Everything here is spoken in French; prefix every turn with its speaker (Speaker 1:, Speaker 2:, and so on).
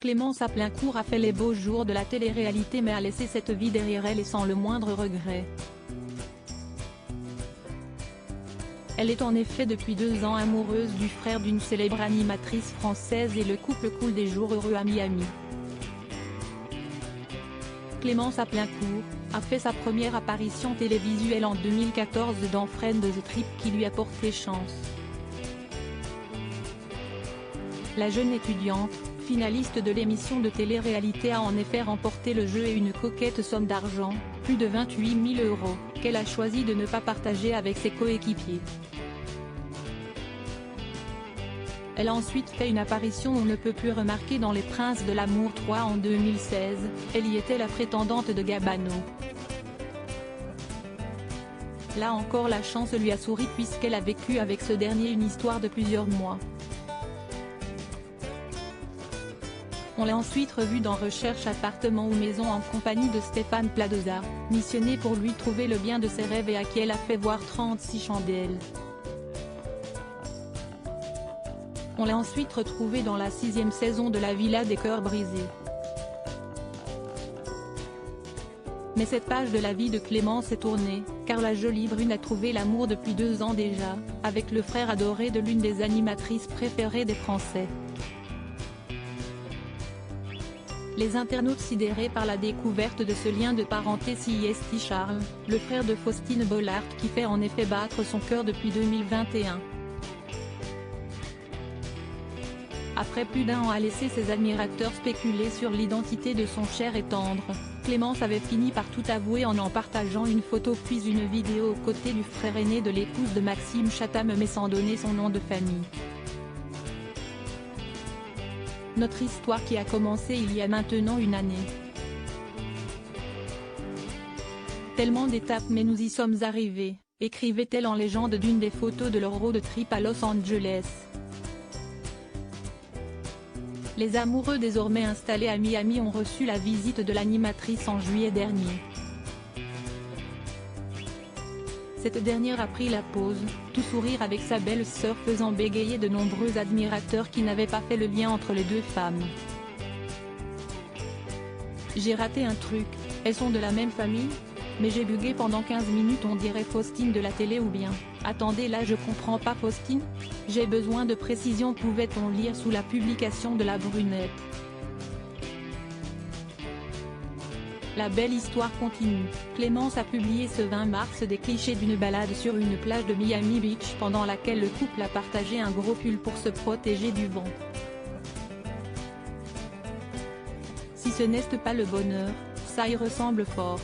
Speaker 1: Clémence à Plaincourt a fait les beaux jours de la télé-réalité mais a laissé cette vie derrière elle et sans le moindre regret. Elle est en effet depuis 2 ans amoureuse du frère d'une célèbre animatrice française et le couple coule des jours heureux à Miami. Clémence à Plaincourt a fait sa première apparition télévisuelle en 2014 dans Friend the Trip qui lui a porté chance. La jeune étudiante, finaliste de l'émission de télé-réalité a en effet remporté le jeu et une coquette somme d'argent, plus de 28 000 €, qu'elle a choisi de ne pas partager avec ses coéquipiers. Elle a ensuite fait une apparition on ne peut plus remarquer dans Les Princes de l'amour 3 en 2016, elle y était la prétendante de Gabano. Là encore la chance lui a souri puisqu'elle a vécu avec ce dernier une histoire de plusieurs mois. On l'a ensuite revue dans Recherche appartement ou maison en compagnie de Stéphane Pladoza, missionné pour lui trouver le bien de ses rêves et à qui elle a fait voir 36 chandelles. On l'a ensuite retrouvée dans la 6e saison de La Villa des cœurs brisés. Mais cette page de la vie de Clémence est tournée, car la jolie brune a trouvé l'amour depuis 2 ans déjà, avec le frère adoré de l'une des animatrices préférées des Français. Les internautes sidérés par la découverte de ce lien de parenté est Charles, le frère de Faustine Bollaert qui fait en effet battre son cœur depuis 2021. Après plus d'1 an à laisser ses admirateurs spéculer sur l'identité de son cher et tendre, Clémence avait fini par tout avouer en partageant une photo puis une vidéo aux côtés du frère aîné de l'épouse de Maxime Chatham mais sans donner son nom de famille. Notre histoire qui a commencé il y a maintenant 1 année. Tellement d'étapes mais nous y sommes arrivés, écrivait-elle en légende d'une des photos de leur road trip à Los Angeles. Les amoureux désormais installés à Miami ont reçu la visite de l'animatrice en juillet dernier. Cette dernière a pris la pause, tout sourire avec sa belle-sœur faisant bégayer de nombreux admirateurs qui n'avaient pas fait le lien entre les 2 femmes. J'ai raté un truc, elles sont de la même famille ? Mais j'ai bugué pendant 15 minutes on dirait Faustine de la télé ou bien, attendez là je comprends pas Faustine ? J'ai besoin de précision pouvait-on lire sous la publication de la brunette. La belle histoire continue, Clémence a publié ce 20 mars des clichés d'une balade sur une plage de Miami Beach pendant laquelle le couple a partagé un gros pull pour se protéger du vent. Si ce n'est pas le bonheur, ça y ressemble fort.